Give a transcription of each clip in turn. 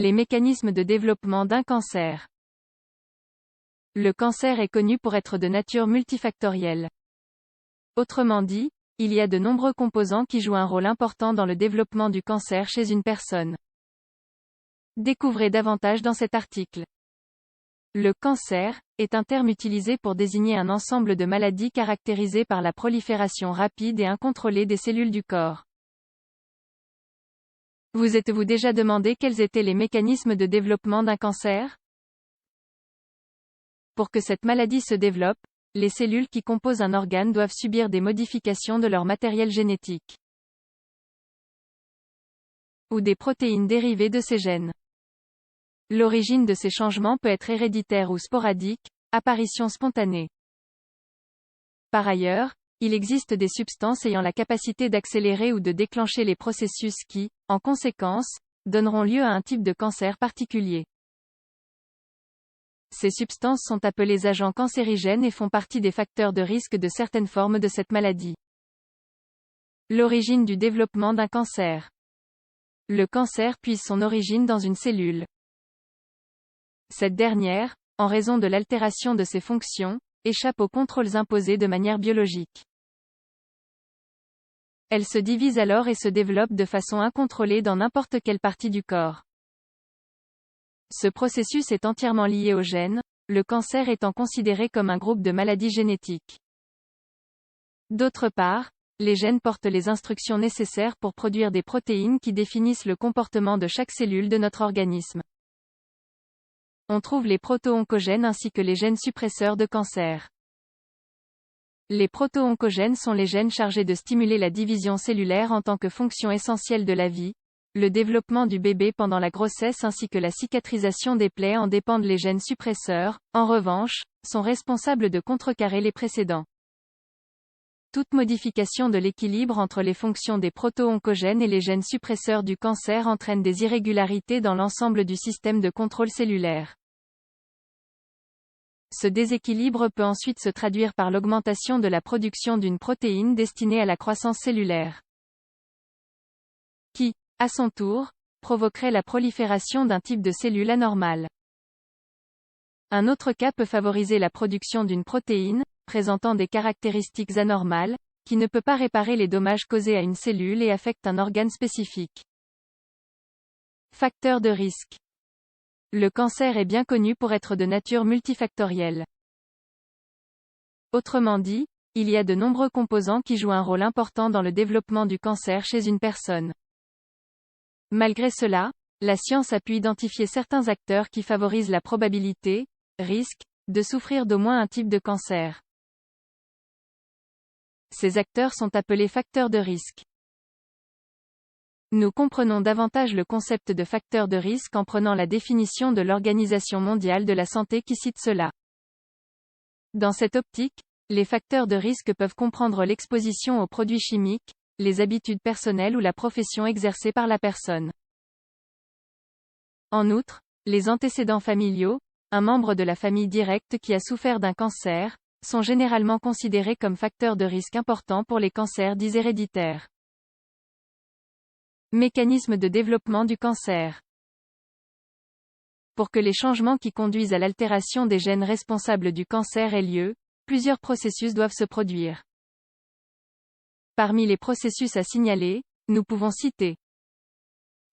Les mécanismes de développement d'un cancer. Le cancer est connu pour être de nature multifactorielle. Autrement dit, il y a de nombreux composants qui jouent un rôle important dans le développement du cancer chez une personne. Découvrez davantage dans cet article. Le cancer est un terme utilisé pour désigner un ensemble de maladies caractérisées par la prolifération rapide et incontrôlée des cellules du corps. Vous êtes-vous déjà demandé quels étaient les mécanismes de développement d'un cancer? Pour que cette maladie se développe, les cellules qui composent un organe doivent subir des modifications de leur matériel génétique ou des protéines dérivées de ces gènes. L'origine de ces changements peut être héréditaire ou sporadique, apparition spontanée. Par ailleurs, il existe des substances ayant la capacité d'accélérer ou de déclencher les processus qui, en conséquence, donneront lieu à un type de cancer particulier. Ces substances sont appelées agents cancérigènes et font partie des facteurs de risque de certaines formes de cette maladie. L'origine du développement d'un cancer. Le cancer puise son origine dans une cellule. Cette dernière, en raison de l'altération de ses fonctions, échappe aux contrôles imposés de manière biologique. Elle se divise alors et se développe de façon incontrôlée dans n'importe quelle partie du corps. Ce processus est entièrement lié aux gènes, le cancer étant considéré comme un groupe de maladies génétiques. D'autre part, les gènes portent les instructions nécessaires pour produire des protéines qui définissent le comportement de chaque cellule de notre organisme. On trouve les proto-oncogènes ainsi que les gènes suppresseurs de cancer. Les proto-oncogènes sont les gènes chargés de stimuler la division cellulaire en tant que fonction essentielle de la vie. Le développement du bébé pendant la grossesse ainsi que la cicatrisation des plaies en dépendent. Les gènes suppresseurs, en revanche, sont responsables de contrecarrer les précédents. Toute modification de l'équilibre entre les fonctions des proto-oncogènes et les gènes suppresseurs du cancer entraîne des irrégularités dans l'ensemble du système de contrôle cellulaire. Ce déséquilibre peut ensuite se traduire par l'augmentation de la production d'une protéine destinée à la croissance cellulaire, qui, à son tour, provoquerait la prolifération d'un type de cellule anormale. Un autre cas peut favoriser la production d'une protéine, présentant des caractéristiques anormales, qui ne peut pas réparer les dommages causés à une cellule et affecte un organe spécifique. Facteurs de risque. Le cancer est bien connu pour être de nature multifactorielle. Autrement dit, il y a de nombreux composants qui jouent un rôle important dans le développement du cancer chez une personne. Malgré cela, la science a pu identifier certains acteurs qui favorisent la probabilité, risque, de souffrir d'au moins un type de cancer. Ces acteurs sont appelés facteurs de risque. Nous comprenons davantage le concept de facteur de risque en prenant la définition de l'Organisation mondiale de la santé qui cite cela. Dans cette optique, les facteurs de risque peuvent comprendre l'exposition aux produits chimiques, les habitudes personnelles ou la profession exercée par la personne. En outre, les antécédents familiaux, un membre de la famille directe qui a souffert d'un cancer, sont généralement considérés comme facteurs de risque importants pour les cancers dits héréditaires. Mécanisme de développement du cancer. Pour que les changements qui conduisent à l'altération des gènes responsables du cancer aient lieu, plusieurs processus doivent se produire. Parmi les processus à signaler, nous pouvons citer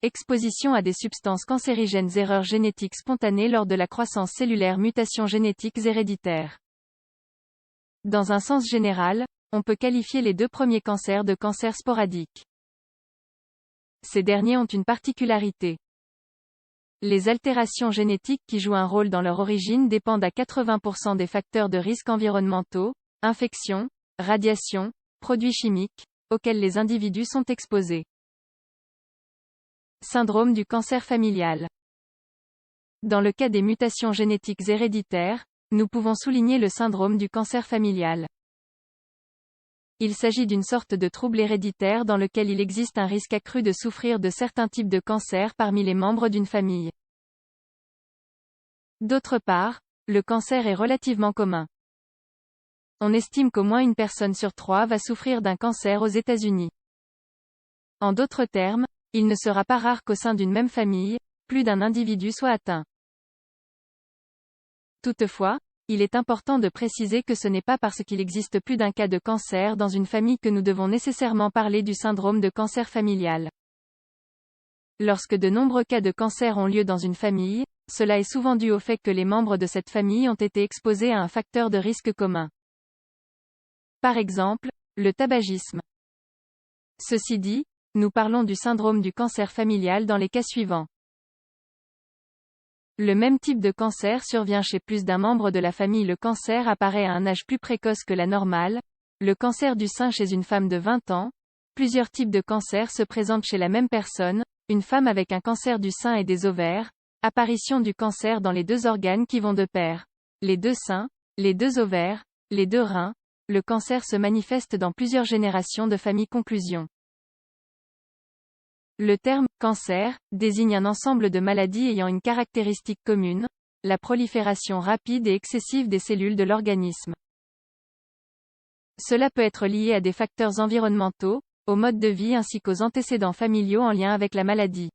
exposition à des substances cancérigènes, erreurs génétiques spontanées lors de la croissance cellulaire, mutations génétiques héréditaires. Dans un sens général, on peut qualifier les deux premiers cancers de cancers sporadiques. Ces derniers ont une particularité. Les altérations génétiques qui jouent un rôle dans leur origine dépendent à 80% des facteurs de risque environnementaux, infections, radiations, produits chimiques, auxquels les individus sont exposés. Syndrome du cancer familial. Dans le cas des mutations génétiques héréditaires, nous pouvons souligner le syndrome du cancer familial. Il s'agit d'une sorte de trouble héréditaire dans lequel il existe un risque accru de souffrir de certains types de cancers parmi les membres d'une famille. D'autre part, le cancer est relativement commun. On estime qu'au moins une personne sur 3 va souffrir d'un cancer aux États-Unis. En d'autres termes, il ne sera pas rare qu'au sein d'une même famille, plus d'un individu soit atteint. Toutefois, il est important de préciser que ce n'est pas parce qu'il existe plus d'un cas de cancer dans une famille que nous devons nécessairement parler du syndrome de cancer familial. Lorsque de nombreux cas de cancer ont lieu dans une famille, cela est souvent dû au fait que les membres de cette famille ont été exposés à un facteur de risque commun. Par exemple, le tabagisme. Ceci dit, nous parlons du syndrome du cancer familial dans les cas suivants. Le même type de cancer survient chez plus d'un membre de la famille. Le cancer apparaît à un âge plus précoce que la normale. Le cancer du sein chez une femme de 20 ans. Plusieurs types de cancers se présentent chez la même personne. Une femme avec un cancer du sein et des ovaires. Apparition du cancer dans les deux organes qui vont de pair. Les deux seins, les deux ovaires, les deux reins. Le cancer se manifeste dans plusieurs générations de familles. Conclusion. Le terme « cancer » désigne un ensemble de maladies ayant une caractéristique commune, la prolifération rapide et excessive des cellules de l'organisme. Cela peut être lié à des facteurs environnementaux, au mode de vie ainsi qu'aux antécédents familiaux en lien avec la maladie.